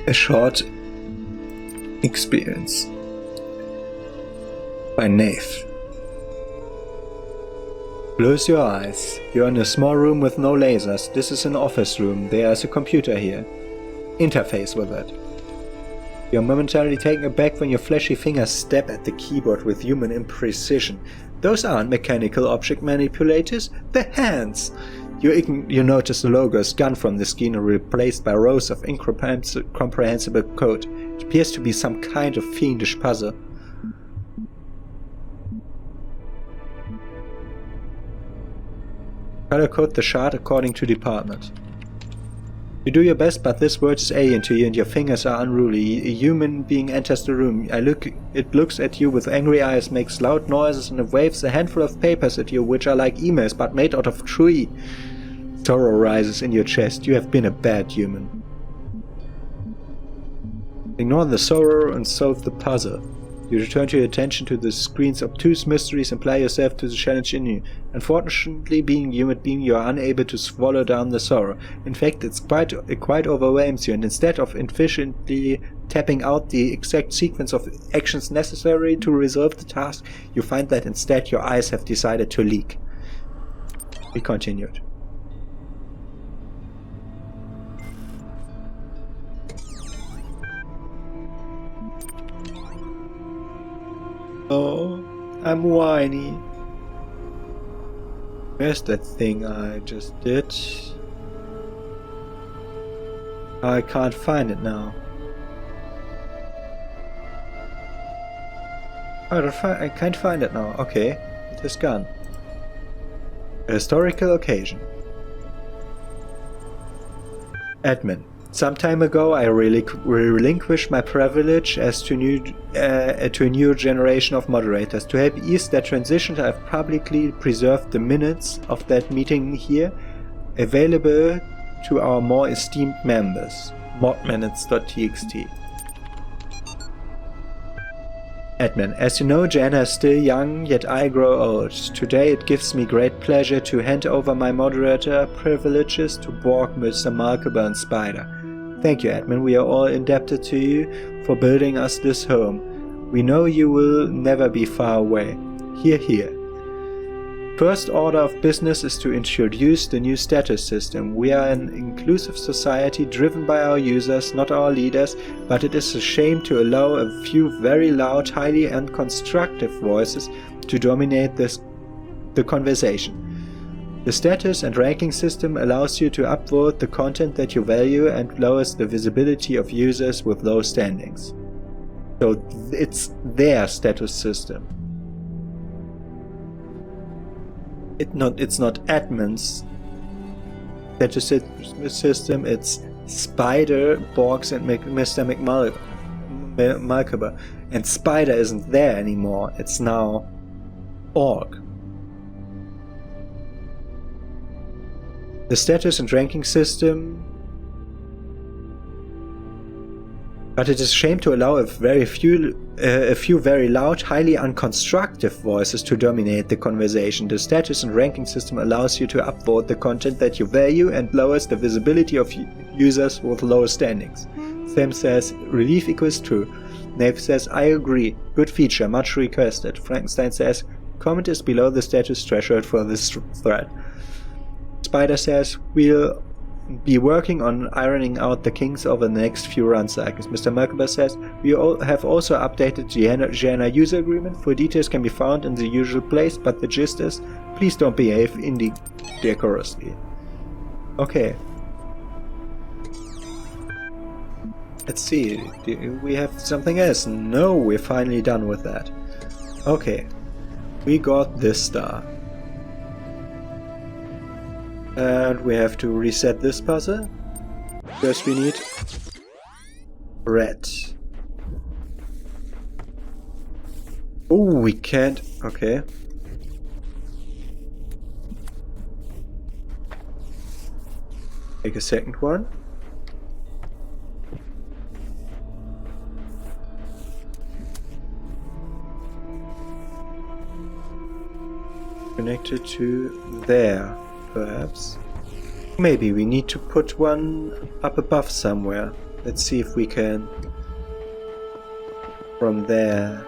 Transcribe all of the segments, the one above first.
A Short Experience by Nave. Close your eyes. You're in a small room with no lasers. This is an office room. There's a computer here. Interface with it. You're momentarily taken aback when your fleshy fingers step at the keyboard with human imprecision. Those aren't mechanical object manipulators, they're hands! You notice the logo is gone from the screen and replaced by rows of incomprehensible code. It appears to be some kind of fiendish puzzle. Color code the shard according to department. You do your best, but this word is alien to you and your fingers are unruly. A human being enters the room. It looks at you with angry eyes, makes loud noises and waves a handful of papers at you, which are like emails but made out of tree. Sorrow rises in your chest. You have been a bad human. Ignore the sorrow and solve the puzzle. You return your attention to the screen's obtuse mysteries and apply yourself to the challenge in you. Unfortunately, being a human being, you are unable to swallow down the sorrow. In fact, it quite overwhelms you, and instead of efficiently tapping out the exact sequence of actions necessary to resolve the task, you find that instead your eyes have decided to leak. We continued. Oh, I'm whiny. Where's that thing I just did? I can't find it now. I can't find it now. Okay, it is gone. A historical occasion. Admin. Some time ago, I relinquished my privilege as to a new generation of moderators. To help ease that transition, I have publicly preserved the minutes of that meeting here, available to our more esteemed members. modminutes.txt. Admin. As you know, Gehenna is still young, yet I grow old. Today it gives me great pleasure to hand over my moderator privileges to Borg, Mr. Malkaber and Spider. Thank you, Admin. We are all indebted to you for building us this home. We know you will never be far away. Hear, hear. First order of business is to introduce the new status system. We are an inclusive society driven by our users, not our leaders, but it is a shame to allow a few very loud, highly unconstructive voices to dominate the conversation. The status and ranking system allows you to upvote the content that you value and lowers the visibility of users with low standings. So it's their status system. It's not admin's status system, it's Spider, Borgs and Mr. Malkaber. And Spider isn't there anymore, it's now Org. The status and ranking system, but it is a shame to allow a few very loud, highly unconstructive voices to dominate the conversation. The status and ranking system allows you to upvote the content that you value and lowers the visibility of users with low standings. Sam says, relief equals true. Nave says, I agree. Good feature, much requested. Frankenstein says, comment is below the status threshold for this thread. Spider says, we'll be working on ironing out the kinks over the next few run cycles. Mr. Malkaber says, we have also updated Gehenna user agreement. Full details can be found in the usual place, but the gist is, please don't behave indecorously. Okay. Let's see, do we have something else? No, we're finally done with that. Okay. We got this star. And we have to reset this puzzle. First we need red. Oh, we can't. Okay. Take a second one. Connected to there. Perhaps. Maybe we need to put one up above somewhere. Let's see if we can... From there...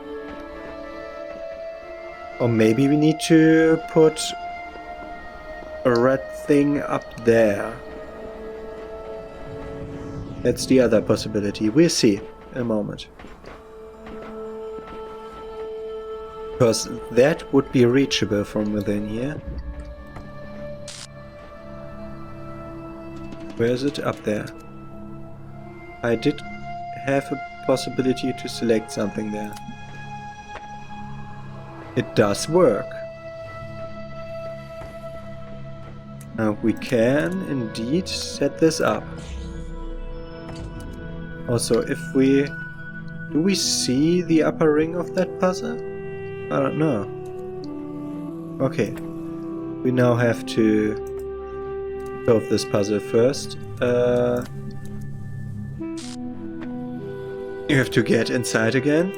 Or maybe we need to put a red thing up there. That's the other possibility. We'll see in a moment. Because that would be reachable from within here. Where is it? Up there. I did have a possibility to select something there. It does work. Now we can indeed set this up. Also, if we... Do we see the upper ring of that puzzle? I don't know. Okay. We now have to solve this puzzle first. You have to get inside again.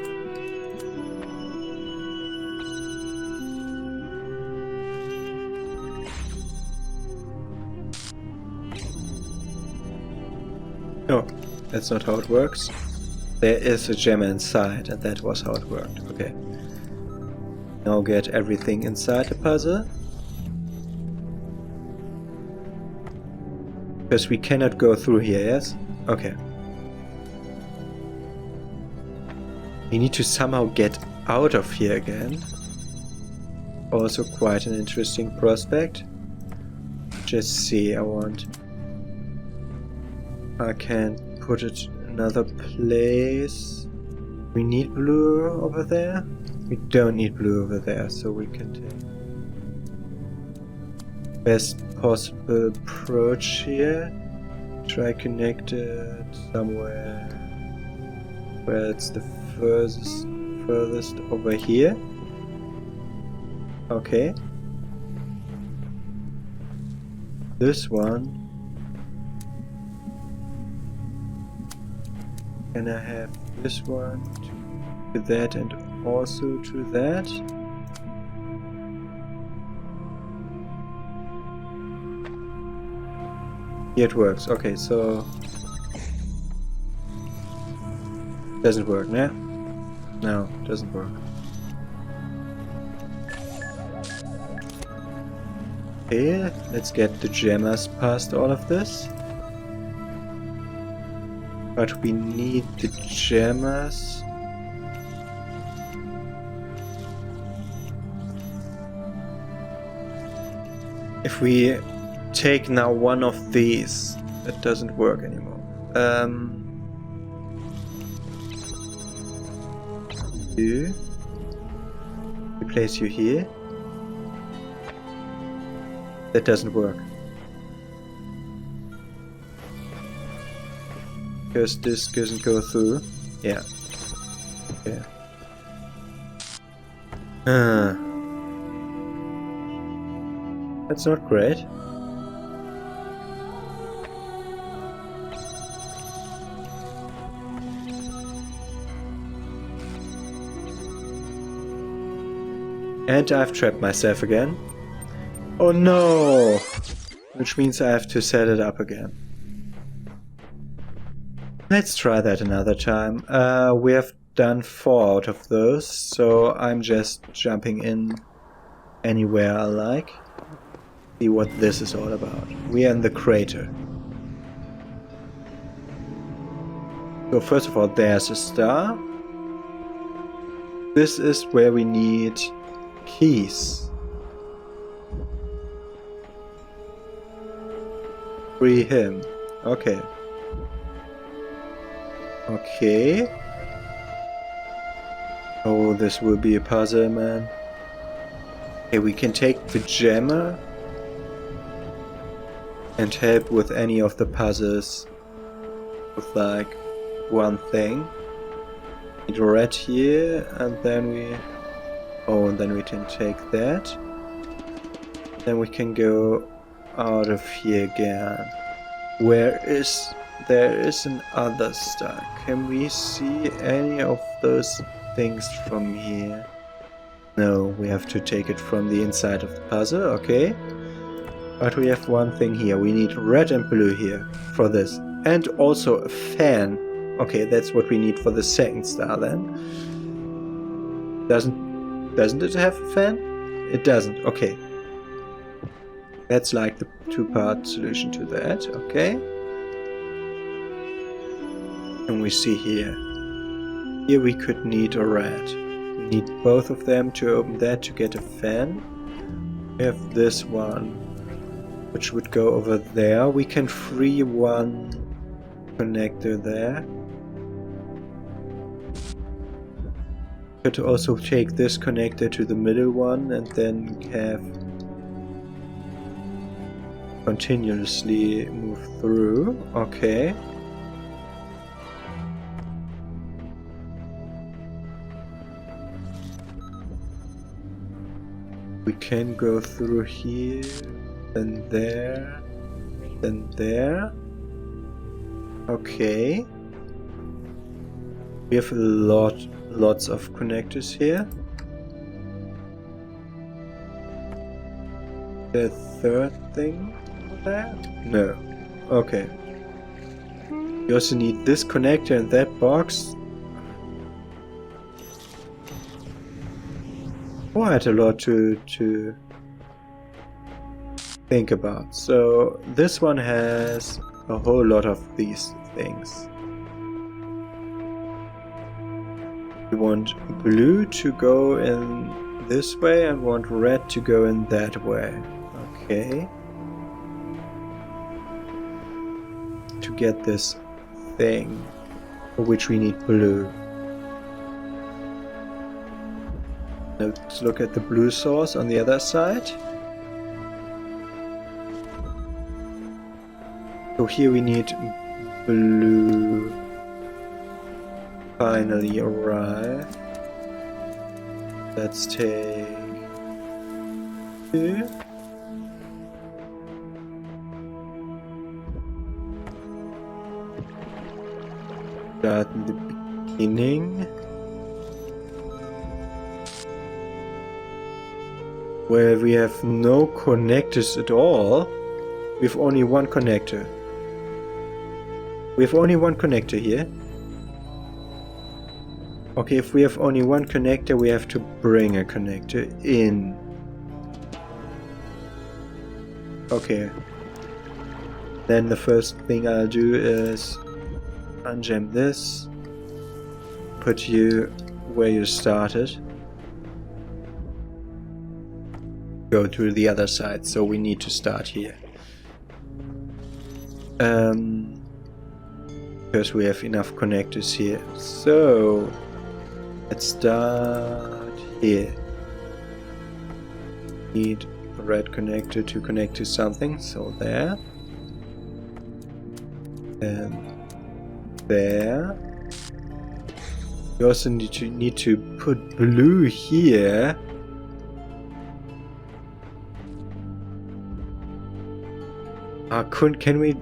No, that's not how it works. There is a gem inside, and that was how it worked. Okay. Now get everything inside the puzzle. Because we cannot go through here, yes? Okay. We need to somehow get out of here again. Also quite an interesting prospect. Just see, I can put it another place. We need blue over there? We don't need blue over there, so we can take best possible approach here. Try connect it somewhere where it's the furthest over here. Okay. This one. Can I have this one to that and also to that? Yeah, it works. Okay, so... Doesn't work, nah? No, doesn't work. Okay, let's get the gemmas past all of this. But we need the gemmas. If we take now one of these, that doesn't work anymore. You. We place you here. That doesn't work. Because this doesn't go through. Yeah. Yeah. That's not great. And I've trapped myself again. Oh no! Which means I have to set it up again. Let's try that another time. We have done 4 out of those, so I'm just jumping in anywhere I like. See what this is all about. We are in the crater. So first of all, there's a star. This is where we need keys. Free him. Okay. Okay. Oh, this will be a puzzle, man. Okay, we can take the gemma and help with any of the puzzles with like one thing. Need red here, and then we... Oh, and then we can take that. Then we can go out of here again. Where is... There is an other star. Can we see any of those things from here? No, we have to take it from the inside of the puzzle, okay. But we have one thing here. We need red and blue here for this. And also a fan. Okay, that's what we need for the second star then. Doesn't it have a fan? It doesn't. Okay. That's like the two-part solution to that. Okay. And we see here. Here we could need a red. We need both of them to open that to get a fan. We have this one, which would go over there. We can free one connector there. Could also take this connector to the middle one and then have continuously move through. Okay. We can go through here, then there, then there. Okay. We have lots of connectors here. The third thing over there? No. Okay. You also need this connector in that box. Quite a lot to think about. So this one has a whole lot of these things. We want blue to go in this way and want red to go in that way. Okay. To get this thing, for which we need blue. Let's look at the blue source on the other side. So here we need blue. Finally arrive. Let's take two. Start in the beginning. Where we have no connectors at all. We have only one connector. We have only one connector here. Okay, if we have only one connector, we have to bring a connector in. Okay. Then the first thing I'll do is unjam this. Put you where you started. Go to the other side, so we need to start here. Because we have enough connectors here. So let's start here. Need a red connector to connect to something, so there. And there. You also need to put blue here.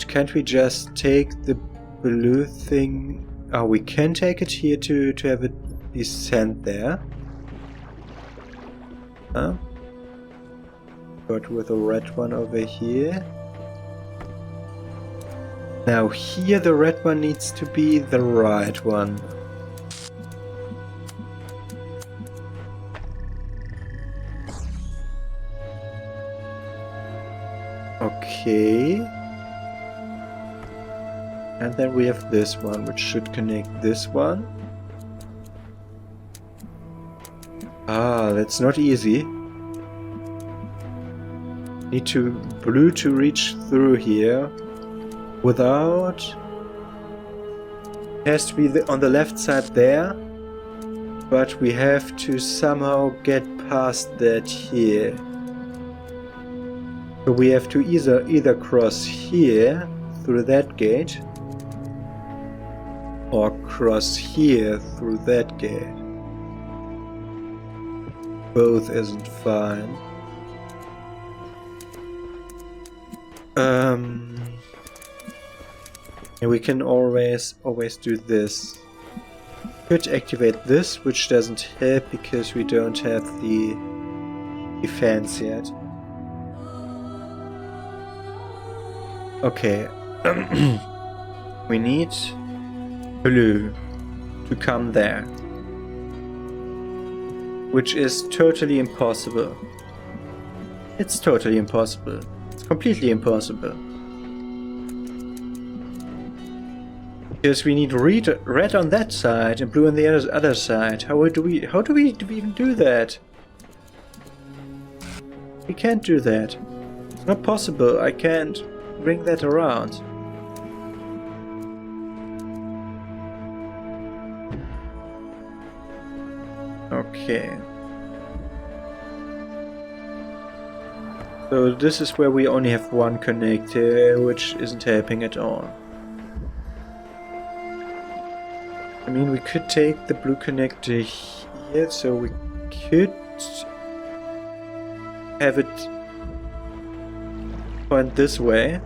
Can't we just take the blue thing? Oh, we can take it here to have it be sent there. Huh? But with a red one over here. Now here the red one needs to be the right one. Okay. And then we have this one, which should connect this one. Ah, that's not easy. Need blue to reach through here without... It has to be on the left side there, but we have to somehow get past that here. So we have to either cross here through that gate or cross here through that gate. Both isn't fine. And we can always do this. Could activate this, which doesn't help because we don't have the defense yet. Okay. We need blue to come there. Which is totally impossible. It's totally impossible. It's completely impossible. Because we need red on that side and blue on the other side. How do we even do that? We can't do that. It's not possible. I can't bring that around. Okay. So this is where we only have one connector, which isn't helping at all. I mean, we could take the blue connector here, so we could have it point this way.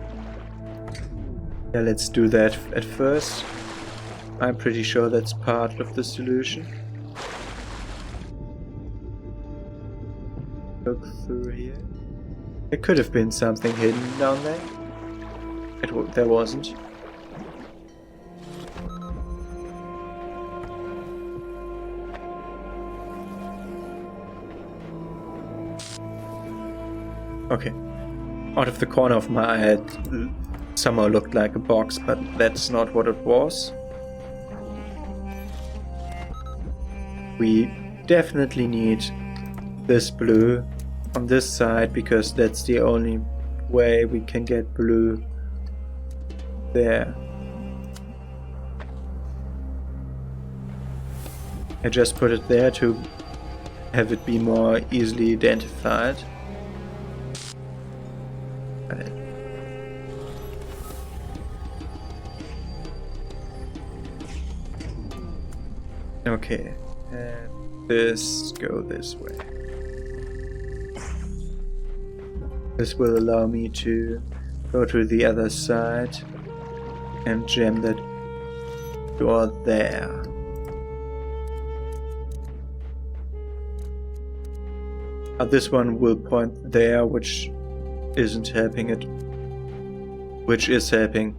Yeah, let's do that at first. I'm pretty sure that's part of the solution. Look through here. There could have been something hidden down there. There wasn't. Okay. Out of the corner of my head, somehow looked like a box, but that's not what it was. We definitely need this blue on this side, because that's the only way we can get blue there. I just put it there to have it be more easily identified. Okay, and this go this way. This will allow me to go to the other side and jam that door there. This one will point there, which isn't helping it. Which is helping.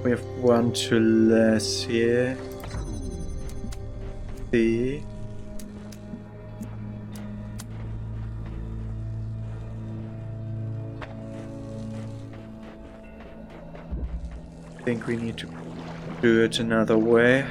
We have one too less here. C. I think we need to do it another way.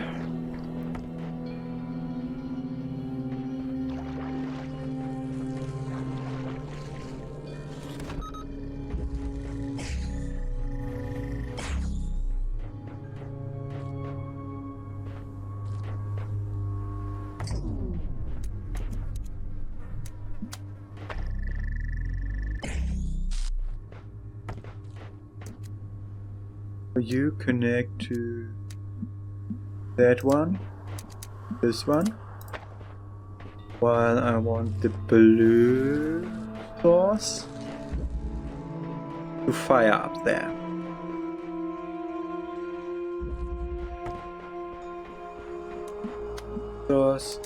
You connect to that one, this one, while I want the blue source to fire up there. Source,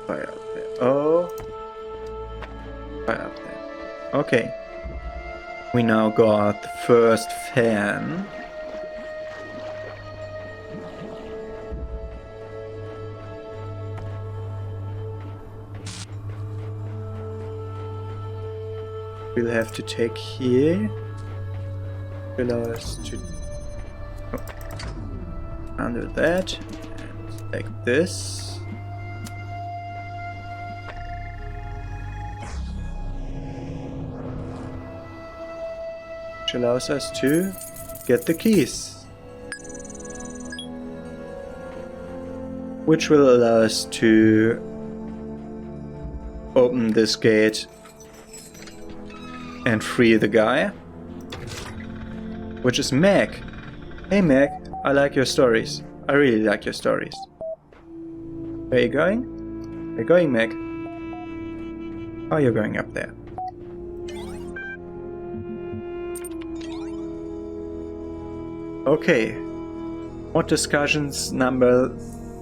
fire up there. Oh, fire up there. Okay. We now got the first fan. We'll have to take here. Allow us to undo that and like this. Allows us to get the keys, which will allow us to open this gate and free the guy, which is Meg. Hey Meg, I like your stories. I really like your stories. Where are you going? Where are you going, Meg? Oh, you're going up there. Okay, mod discussions number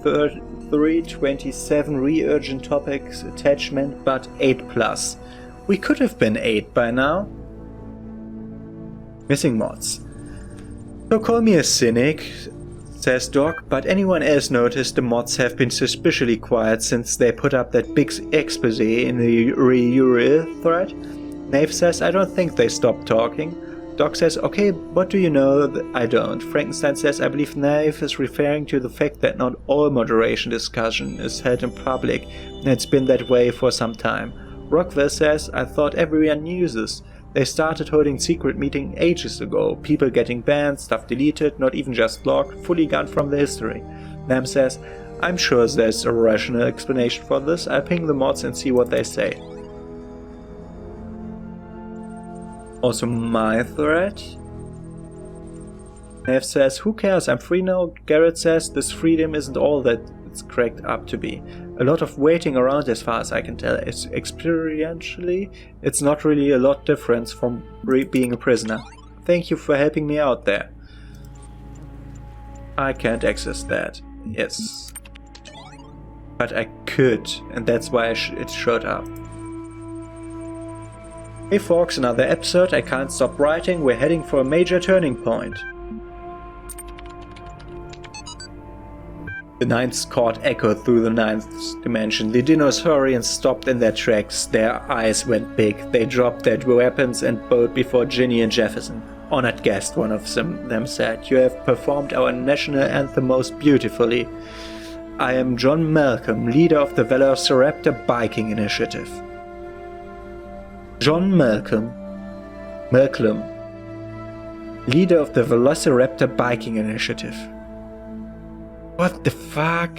327 re-urgent topics attachment, but 8+. We could have been 8 by now. Missing mods. So call me a cynic, says Doc, but anyone else noticed the mods have been suspiciously quiet since they put up that big expose in the Uriel thread? Nave says, I don't think they stopped talking. Doc says, okay, what do you know? I don't. Frankenstein says, I believe Nave is referring to the fact that not all moderation discussion is held in public, and it's been that way for some time. Rockwell says, I thought everyone knew this. They started holding secret meeting ages ago, people getting banned, stuff deleted, not even just logged, fully gone from the history. Nam says, I'm sure there's a rational explanation for this, I'll ping the mods and see what they say. Also my thread. Nav says, who cares, I'm free now. Garrett says, this freedom isn't all that it's cracked up to be. A lot of waiting around as far as I can tell. Experientially, it's not really a lot different from being a prisoner. Thank you for helping me out there. I can't access that. Yes. But I could, and that's why it showed up. Hey folks, another episode. I can't stop writing. We're heading for a major turning point. The ninth chord echoed through the ninth dimension. The dinosaurians stopped in their tracks. Their eyes went big. They dropped their weapons and bowed before Ginny and Jefferson. Honored guest, one of them said. You have performed our national anthem most beautifully. I am John Malcolm, leader of the Velociraptor Biking Initiative. John Malcolm, leader of the Velociraptor Biking Initiative. What the fuck?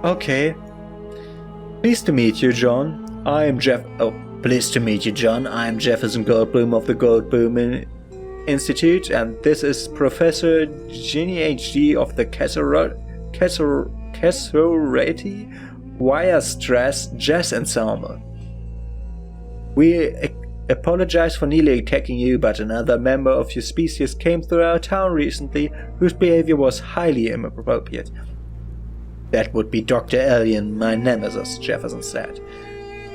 Okay. Pleased to meet you, John. Pleased to meet you, John. I am Jefferson Goldblum of the Goldblum Institute, and this is Professor Ginny HD of the Casserati Wire Stress Jazz Ensemble. We apologize for nearly attacking you, but another member of your species came through our town recently whose behavior was highly inappropriate. That would be Dr. Alien, my nemesis, Jefferson said.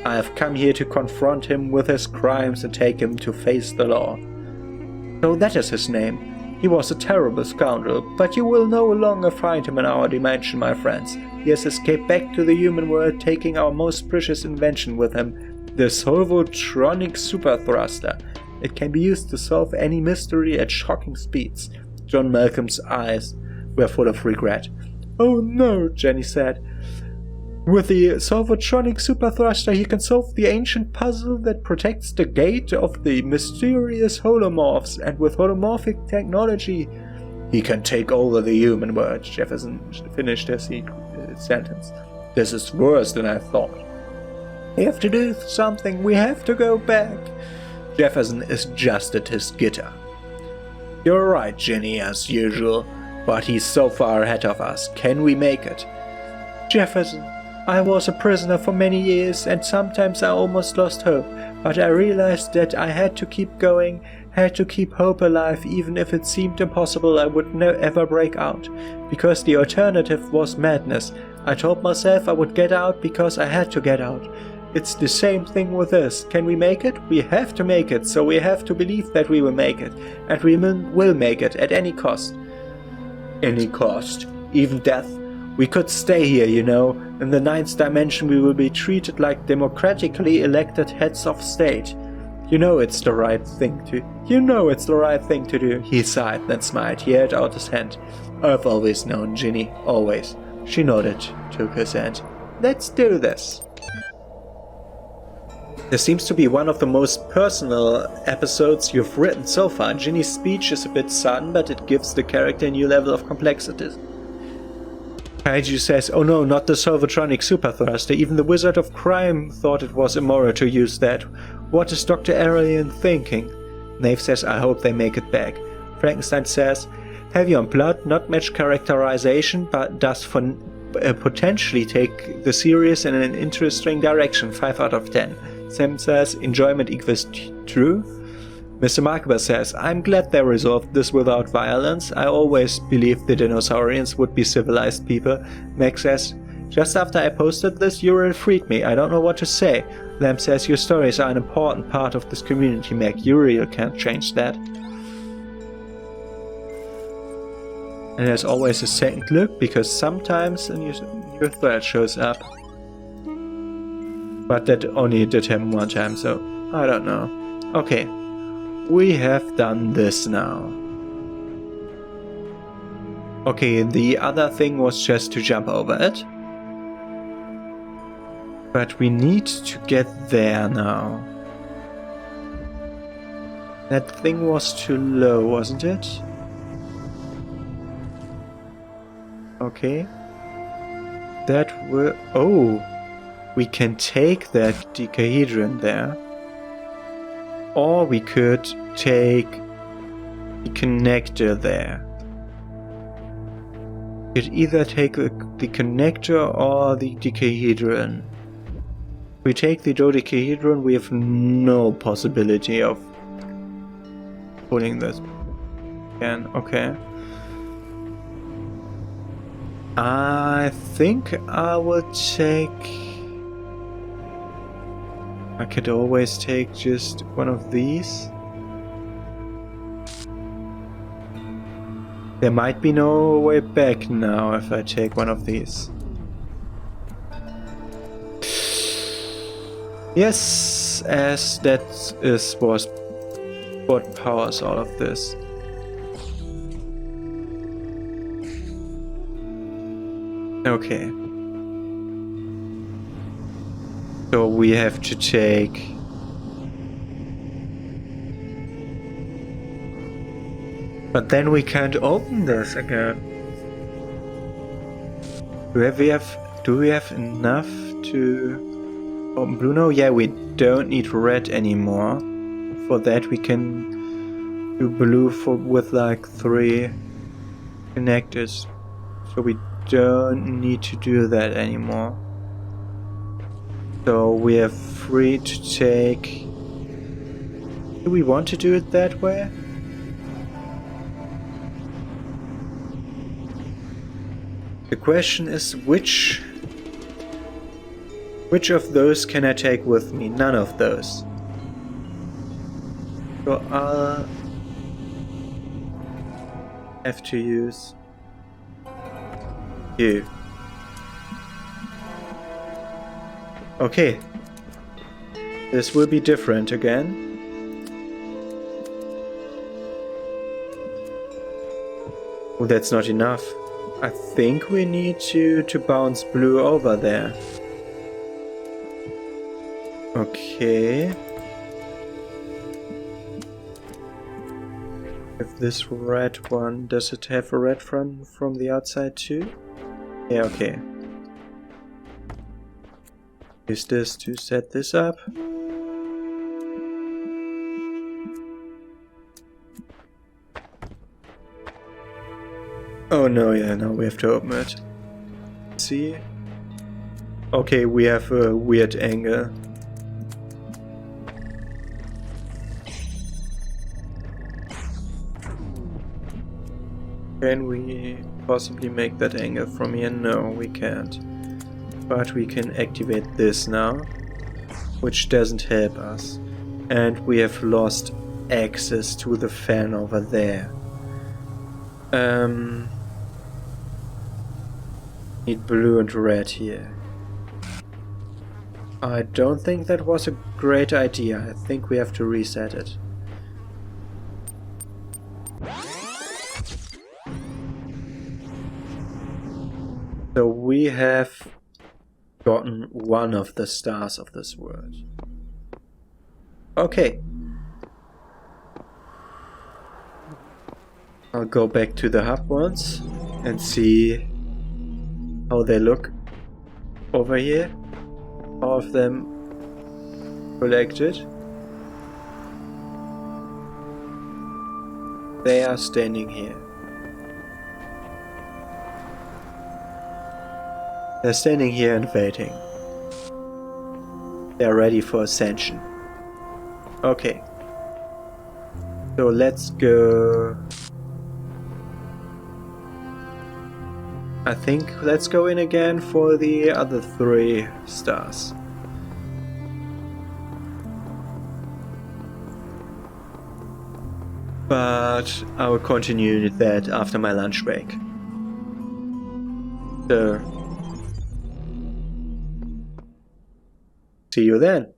I have come here to confront him with his crimes and take him to face the law. So that is his name. He was a terrible scoundrel, but you will no longer find him in our dimension, my friends. He has escaped back to the human world, taking our most precious invention with him, the Solvotronic Super Thruster. It can be used to solve any mystery at shocking speeds. John Malcolm's eyes were full of regret. Oh no, Jenny said. With the Solvotronic Super Thruster he can solve the ancient puzzle that protects the gate of the mysterious holomorphs, and with holomorphic technology he can take over the human world. Jefferson finished his sentence. This is worse than I thought. We have to do something, we have to go back. Jefferson adjusted his guitar. You're right, Ginny, as usual, but he's so far ahead of us. Can we make it? Jefferson, I was a prisoner for many years, and sometimes I almost lost hope, but I realized that I had to keep going, had to keep hope alive, even if it seemed impossible I would never break out, because the alternative was madness. I told myself I would get out because I had to get out. It's the same thing with this. Can we make it? We have to make it, so we have to believe that we will make it, and we will make it at any cost. Any cost? Even death? We could stay here, you know. In the ninth dimension we will be treated like democratically elected heads of state. You know it's the right thing to do. He sighed, then smiled. He held out his hand. I've always known, Ginny, always. She nodded, took his hand. Let's do this. This seems to be one of the most personal episodes you've written so far. Ginny's speech is a bit sudden, but it gives the character a new level of complexity. Kaiju says, oh no, not the Solvotronic Super Thruster. Even the Wizard of Crime thought it was immoral to use that. What is Dr. Alien thinking? Nave says, I hope they make it back. Frankenstein says, heavy on blood, not much characterization, but does potentially take the series in an interesting direction. 5 out of 10. Sam says, enjoyment equals true. Mr. Markaba says, I'm glad they resolved this without violence. I always believed the dinosaurians would be civilized people. Meg says, just after I posted this, Uriel freed me. I don't know what to say. Lamb says, your stories are an important part of this community, Meg. Uriel can't change that. And there's always a second look, because sometimes a new thread shows up. But that only did happen one time, so I don't know. Okay. We have done this now. Okay, the other thing was just to jump over it. But we need to get there now. That thing was too low, wasn't it? Okay. That were... Oh! We can take that decahedron there. Or we could take the connector there. We could either take the connector or the decahedron. If we take the dodecahedron, we have no possibility of pulling this again. Okay. I think I will take... I could always take just one of these. There might be no way back now if I take one of these. Yes, as that is what powers all of this. Okay. So we have to take... But then we can't open this again. Do we have enough to open blue now? Yeah, we don't need red anymore. For that we can do blue with like 3 connectors. So we don't need to do that anymore. So we are free to take... Do we want to do it that way? The question is which of those can I take with me? None of those. So I'll have to use you. Okay. This will be different again. Oh, that's not enough. I think we need to bounce blue over there. Okay. If this red one, does it have a red from the outside too? Yeah, okay. Use this to set this up. Oh no, yeah, now we have to open it. See? Okay, we have a weird angle. Can we possibly make that angle from here? No, we can't. But we can activate this now, which doesn't help us. And we have lost access to the fan over there. Need blue and red here. I don't think that was a great idea. I think we have to reset it. So we have gotten one of the stars of this world. Okay. I'll go back to the hub once and see how they look over here. All of them collected. They are standing here. They're standing here and waiting. They're ready for ascension. Okay. So let's go... I think let's go in again for the other 3 stars. But I will continue that after my lunch break. So, see you then.